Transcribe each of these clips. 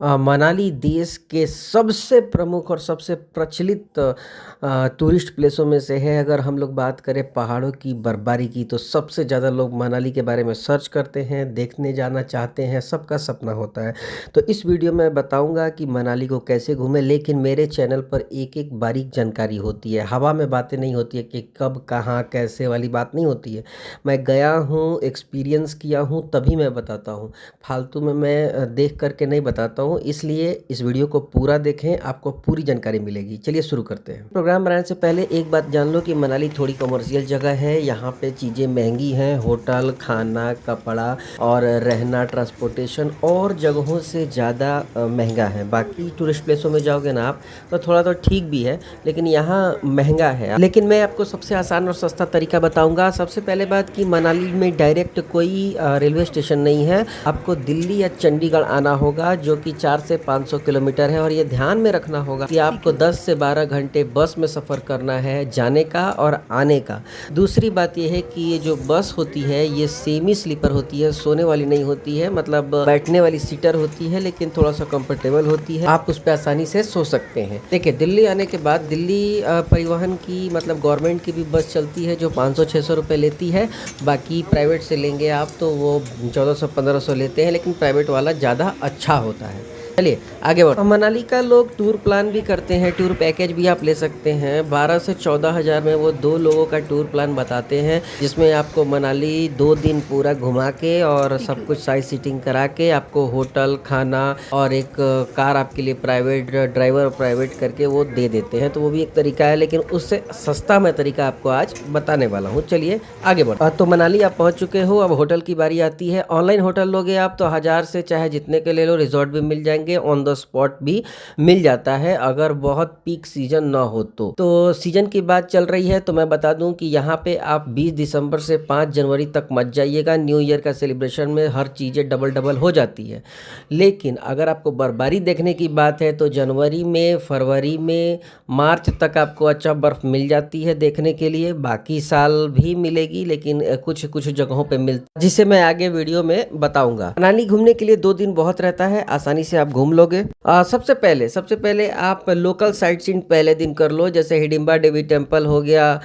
मनाली देश के सबसे प्रमुख और सबसे प्रचलित टूरिस्ट प्लेसों में से है। अगर हम लोग बात करें पहाड़ों की बर्फबारी की, तो सबसे ज़्यादा लोग मनाली के बारे में सर्च करते हैं, देखने जाना चाहते हैं, सबका सपना होता है। तो इस वीडियो में बताऊंगा कि मनाली को कैसे घूमें, लेकिन मेरे चैनल पर एक एक बारीक जानकारी होती है। हवा में बातें नहीं होती है कि कब कहाँ कैसे वाली बात नहीं होती है। मैं गया हूँ, एक्सपीरियंस किया हूँ, तभी मैं बताता हूँ। फालतू में मैं देख करके नहीं बताता हूँ। इसलिए इस वीडियो को पूरा देखें, आपको पूरी जानकारी मिलेगी। चलिए शुरू करते हैं। प्रोग्राम बनाने से पहले एक बात जान लो कि मनाली थोड़ी कमर्शियल जगह है। यहाँ पे चीज़ें महंगी हैं। होटल, खाना, कपड़ा और रहना, ट्रांसपोर्टेशन और जगहों से ज़्यादा महंगा है। बाकी टूरिस्ट प्लेसों में जाओगे ना आप, तो थोड़ा तो ठीक भी है, लेकिन यहाँ महंगा है। लेकिन मैं आपको सबसे आसान और सस्ता तरीका बताऊंगा। सबसे पहले बात कि मनाली में डायरेक्ट कोई रेलवे स्टेशन नहीं है। आपको दिल्ली या चंडीगढ़ आना होगा, जो कि 4 से 500 किलोमीटर है। और ये ध्यान में रखना होगा कि आपको 10 से 12 घंटे बस में सफ़र करना है, जाने का और आने का। दूसरी बात ये है कि ये जो बस होती है ये सेमी स्लीपर होती है, सोने वाली नहीं होती है, मतलब बैठने वाली सीटर होती है, लेकिन थोड़ा सा कंफर्टेबल होती है। आप उस पर आसानी से सो सकते हैं। देखिए, दिल्ली आने के बाद दिल्ली परिवहन की मतलब गवर्नमेंट की भी बस चलती है, जो 500-600 रुपये लेती है। बाकी प्राइवेट से लेंगे आप तो वो 1400-1500 लेते हैं, लेकिन प्राइवेट वाला ज़्यादा अच्छा होता है। चलिए आगे बढ़ो। मनाली का लोग टूर प्लान भी करते हैं, टूर पैकेज भी आप ले सकते हैं। 12 से 14 हज़ार में वो 2 लोगों का टूर प्लान बताते हैं, जिसमें आपको मनाली 2 दिन पूरा घुमा के और सब कुछ साइट सीटिंग करा के आपको होटल, खाना और एक कार आपके लिए प्राइवेट ड्राइवर प्राइवेट करके वो दे देते हैं। तो वो भी एक तरीका है, लेकिन उससे सस्ता मैं तरीका आपको आज बताने वाला हूँ। चलिए आगे बढ़ो। तो मनाली आप पहुँच चुके हो, अब होटल की बारी आती है। ऑनलाइन होटल लोगे आप तो 1000 से चाहे जितने के ले लो, रिजॉर्ट भी मिल जाएंगे, ऑन द स्पॉट भी मिल जाता है, अगर बहुत पीक सीजन ना हो तो सीजन की बात चल रही है तो मैं बता दूं कि यहाँ पे आप 20 दिसंबर से 5 जनवरी तक मत जाइएगा। न्यू ईयर का सेलिब्रेशन में हर चीज़ें डबल डबल हो जाती है। लेकिन अगर आपको बर्फबारी देखने की बात है तो जनवरी में, फरवरी में, मार्च तक आपको अच्छा बर्फ मिल जाती है देखने के लिए। बाकी साल भी मिलेगी, लेकिन कुछ कुछ जगहों पे मिलता है, जिसे मैं आगे वीडियो में बताऊंगा। मनाली घूमने के लिए 2 दिन बहुत रहता है, आसानी से आप घूम लोगे। सबसे पहले आप लोकल साइट सीइंग पहले दिन कर लो, जैसे हिडिंबा देवी टेम्पल हो गया,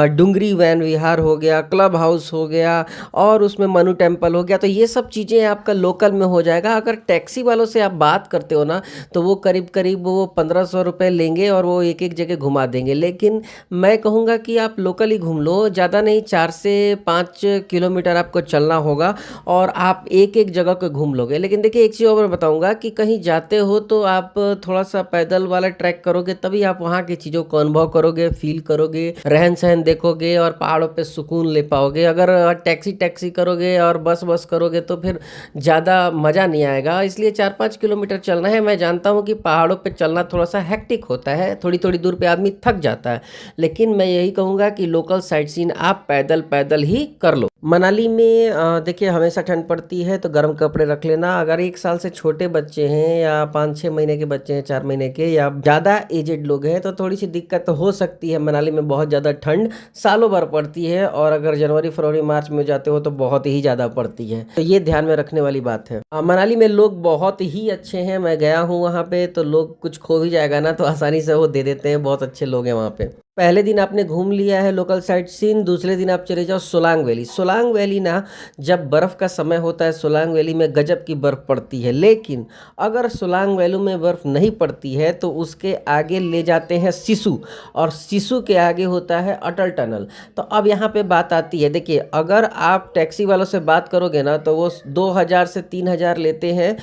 डुंगरी वैन विहार हो गया, क्लब हाउस हो गया और उसमें मनु टेम्पल हो गया। तो ये सब चीज़ें आपका लोकल में हो जाएगा। अगर टैक्सी वालों से आप बात करते हो ना, तो वो करीब करीब वो 1500 रुपये लेंगे और वो एक एक जगह घुमा देंगे। लेकिन मैं कहूँगा कि आप लोकल ही घूम लो, ज़्यादा नहीं, 4 से 5 किलोमीटर आपको चलना होगा और आप एक एक जगह को घूम लोगे। लेकिन देखिए, एक चीज़ और मैं बताऊँगा कि कहीं जाते हो तो आप थोड़ा सा पैदल वाला ट्रैक करोगे, तभी आप वहाँ की चीज़ों को अनुभव करोगे, फील करोगे, रहन सहन देखोगे और पहाड़ों पे सुकून ले पाओगे। अगर टैक्सी करोगे और बस करोगे तो फिर ज़्यादा मज़ा नहीं आएगा। इसलिए 4-5 किलोमीटर चलना है। मैं जानता हूँ कि पहाड़ों पे चलना थोड़ा सा हेक्टिक होता है, थोड़ी थोड़ी दूर पे आदमी थक जाता है, लेकिन मैं यही कहूँगा कि लोकल साइट सीन आप पैदल पैदल ही कर लो। मनाली में देखिए, हमेशा ठंड पड़ती है तो गर्म कपड़े रख लेना। अगर 1 साल से छोटे बच्चे हैं या 5-6 महीने के बच्चे हैं, 4 महीने के, या ज़्यादा एजेड लोग हैं, तो थोड़ी सी दिक्कत हो सकती है। मनाली में बहुत ज़्यादा ठंड सालों भर पड़ती है, और अगर जनवरी, फरवरी, मार्च में जाते हो तो बहुत ही ज़्यादा पड़ती है। तो ये ध्यान में रखने वाली बात है। मनाली में लोग बहुत ही अच्छे हैं। मैं गया हूँ वहाँ पे, तो लोग कुछ खो भी जाएगा ना तो आसानी से वो दे देते हैं। बहुत अच्छे लोग हैं वहाँ पे। पहले दिन आपने घूम लिया है लोकल साइट सीन, दूसरे दिन आप चले जाओ सोलांग वैली। सोलांग वैली ना, जब बर्फ़ का समय होता है सोलांग वैली में गजब की बर्फ़ पड़ती है। लेकिन अगर सोलांग वैली में बर्फ़ नहीं पड़ती है तो उसके आगे ले जाते हैं सिसु, और सिसु के आगे होता है अटल टनल। तो अब यहाँ पे बात आती है, देखिए, अगर आप टैक्सी वालों से बात करोगे ना तो वो 2000 से 3000 लेते हैं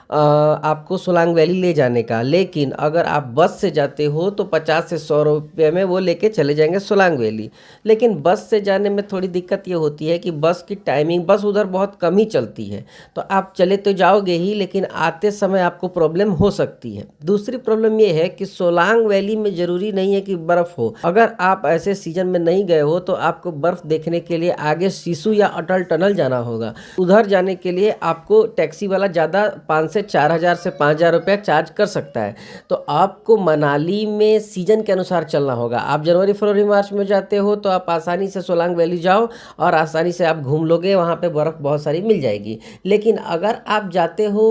आपको सोलांग वैली ले जाने का। लेकिन अगर आप बस से जाते हो तो 50 से 100 रुपये में वो लेके चले जाएंगे सोलांग वैली। लेकिन बस से जाने में थोड़ी दिक्कत ये होती है कि बस की टाइमिंग, बस उधर बहुत कम ही चलती है, तो आप चले तो जाओगे ही, लेकिन आते समय आपको प्रॉब्लम हो सकती है। दूसरी प्रॉब्लम ये है कि सोलांग वैली में ज़रूरी नहीं है कि बर्फ़ हो। अगर आप ऐसे सीजन में नहीं गए हो तो आपको बर्फ़ देखने के लिए आगे सिसु या अटल टनल जाना होगा। उधर जाने के लिए आपको टैक्सी वाला ज़्यादा 5 से 4000 से 5000 रुपया चार्ज कर सकता है। तो आपको मनाली में सीज़न के अनुसार चलना होगा। आप जनवरी, फरवरी, मार्च में जाते हो तो आप आसानी से सोलांग वैली जाओ और आसानी से आप घूम लोगे, वहाँ पे बर्फ़ बहुत सारी मिल जाएगी। लेकिन अगर आप जाते हो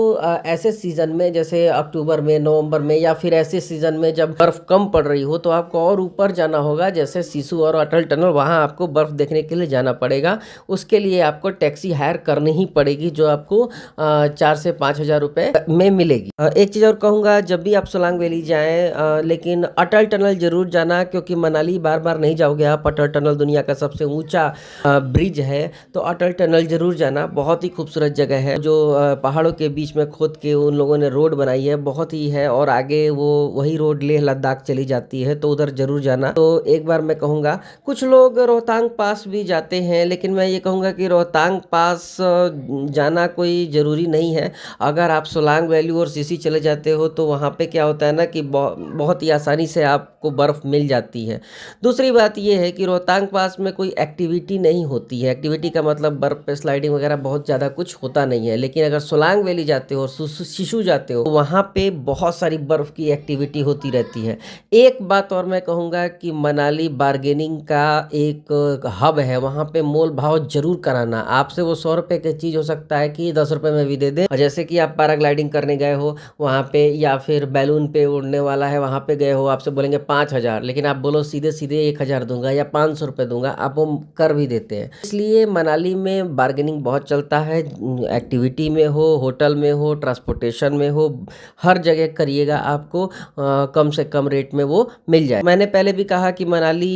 ऐसे सीज़न में जैसे अक्टूबर में, नवंबर में, या फिर ऐसे सीज़न में जब बर्फ़ कम पड़ रही हो, तो आपको और ऊपर जाना होगा, जैसे सिसु और अटल टनल, वहाँ आपको बर्फ़ देखने के लिए जाना पड़ेगा। उसके लिए आपको टैक्सी हायर करनी ही पड़ेगी, जो आपको 4 से 5000 रुपये में मिलेगी। एक चीज़ और कहूँगा, जब भी आप सोलांग वैली जाएँ लेकिन अटल टनल ज़रूर जाना, क्योंकि मनाली बार बार नहीं जाओगे आप। अटल टनल दुनिया का सबसे ऊंचा ब्रिज है, तो अटल टनल ज़रूर जाना। बहुत ही खूबसूरत जगह है, जो पहाड़ों के बीच में खोद के उन लोगों ने रोड बनाई है, बहुत ही है। और आगे वो वही रोड लेह लद्दाख चली जाती है, तो उधर ज़रूर जाना। तो एक बार मैं कहूँगा, कुछ लोग रोहतांग पास भी जाते हैं, लेकिन मैं ये कहूँगा कि रोहतांग पास जाना कोई ज़रूरी नहीं है। अगर आप सोलांग वैली और सिसी चले जाते हो तो वहाँ पे क्या होता है ना कि बहुत ही आसानी से आपको बर्फ़ मिल जाती है। दूसरी बात ये है कि रोहतांग पास में कोई एक्टिविटी नहीं होती है। एक्टिविटी का मतलब बर्फ़ पे स्लाइडिंग वगैरह बहुत ज़्यादा कुछ होता नहीं है। लेकिन अगर सोलांग वैली जाते हो, सिसु जाते हो, तो वहाँ पे बहुत सारी बर्फ़ की एक्टिविटी होती रहती है। एक बात और मैं कहूँगा कि मनाली बार्गेनिंग का एक हब है। वहाँ पे मोल भाव ज़रूर कराना। आपसे वो 100 रुपये की चीज़ हो सकता है कि 10 रुपये में भी दे दें। और जैसे कि आप पैराग्लाइडिंग करने गए हो वहाँ पे, या फिर बैलून पे उड़ने वाला है वहाँ पे गए हो, आपसे बोलेंगे 5000, लेकिन आप बोलो सीधे सीधे 1000 दूंगा या 500 रुपये दूंगा, आप वो कर भी देते हैं। इसलिए मनाली में बार्गेनिंग बहुत चलता है। एक्टिविटी में हो, होटल में हो, ट्रांसपोर्टेशन में हो, हर जगह करिएगा, आपको कम से कम रेट में वो मिल जाए। मैंने पहले भी कहा कि मनाली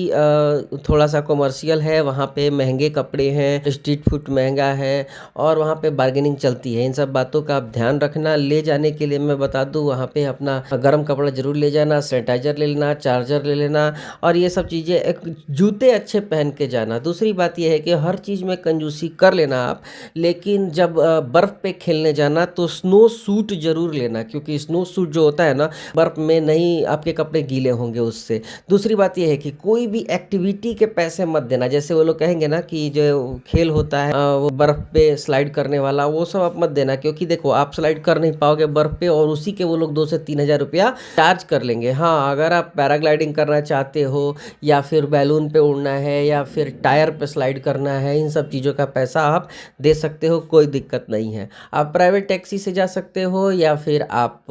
थोड़ा सा कमर्शियल है, वहाँ पे महंगे कपड़े हैं, स्ट्रीट फूड महंगा है और वहाँ पे बार्गेनिंग चलती है। इन सब बातों का आप ध्यान रखना। ले जाने के लिए मैं बता दूं, वहाँ पे अपना गर्म कपड़ा जरूर ले जाना, सैनिटाइजर ले लेना, चार्जर ले लेना, और ये सब चीज़ें, एक जूते अच्छे पहन के जाना। दूसरी बात यह है कि हर चीज़ में कंजूसी कर लेना आप, लेकिन जब बर्फ़ पे खेलने जाना तो स्नो सूट जरूर लेना, क्योंकि स्नो सूट जो होता है ना, बर्फ़ में नहीं, आपके कपड़े गीले होंगे उससे। दूसरी बात यह है कि कोई भी एक्टिविटी के पैसे मत देना। जैसे वो लोग कहेंगे ना कि जो खेल होता है वो बर्फ़ पे स्लाइड करने वाला, वो सब आप मत देना, क्योंकि देखो आप स्लाइड कर नहीं पाओगे बर्फ़ पे, और उसी के वो लोग 2 से 3000 रुपया चार्ज कर लेंगे। हाँ, अगर आप पैराग्लाइडिंग करना चाहते हो, या फिर बैलून पे उड़ना है, या फिर टायर पे स्लाइड करना है, इन सब चीज़ों का पैसा आप दे सकते हो, कोई दिक्कत नहीं है। आप प्राइवेट टैक्सी से जा सकते हो, या फिर आप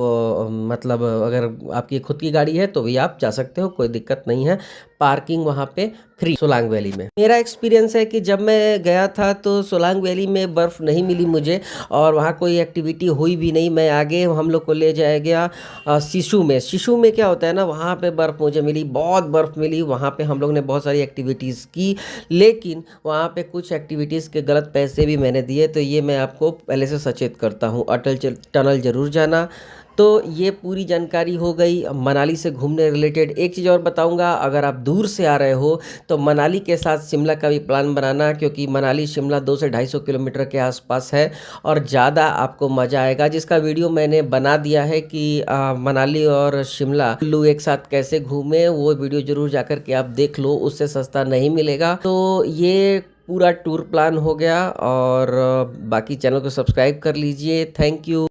मतलब अगर आपकी खुद की गाड़ी है तो भी आप जा सकते हो, कोई दिक्कत नहीं है। पार्किंग वहाँ पे फ्री सोलांग वैली में। मेरा एक्सपीरियंस है कि जब मैं गया था तो सोलांग वैली में बर्फ़ नहीं मिली मुझे, और वहाँ कोई एक्टिविटी हुई भी नहीं। मैं आगे, हम लोग को ले जाया गया सिसु में। सिसु में क्या होता है ना, वहाँ पे बर्फ़ मुझे मिली, बहुत बर्फ़ मिली। वहाँ पे हम लोग ने बहुत सारी एक्टिविटीज़ की, लेकिन वहाँ पे कुछ एक्टिविटीज़ के गलत पैसे भी मैंने दिए। तो ये मैं आपको पहले से सचेत करता हूँ, अटल टनल ज़रूर जाना। तो ये पूरी जानकारी हो गई मनाली से घूमने रिलेटेड। एक चीज़ और बताऊंगा, अगर आप दूर से आ रहे हो तो मनाली के साथ शिमला का भी प्लान बनाना, क्योंकि मनाली शिमला 200 से 250 किलोमीटर के आसपास है और ज़्यादा आपको मज़ा आएगा। जिसका वीडियो मैंने बना दिया है कि मनाली और शिमला कुल्लू एक साथ कैसे घूमे, वो वीडियो ज़रूर जाकर के आप देख लो, उससे सस्ता नहीं मिलेगा। तो ये पूरा टूर प्लान हो गया, और बाकी चैनल को सब्सक्राइब कर लीजिए। Thank you.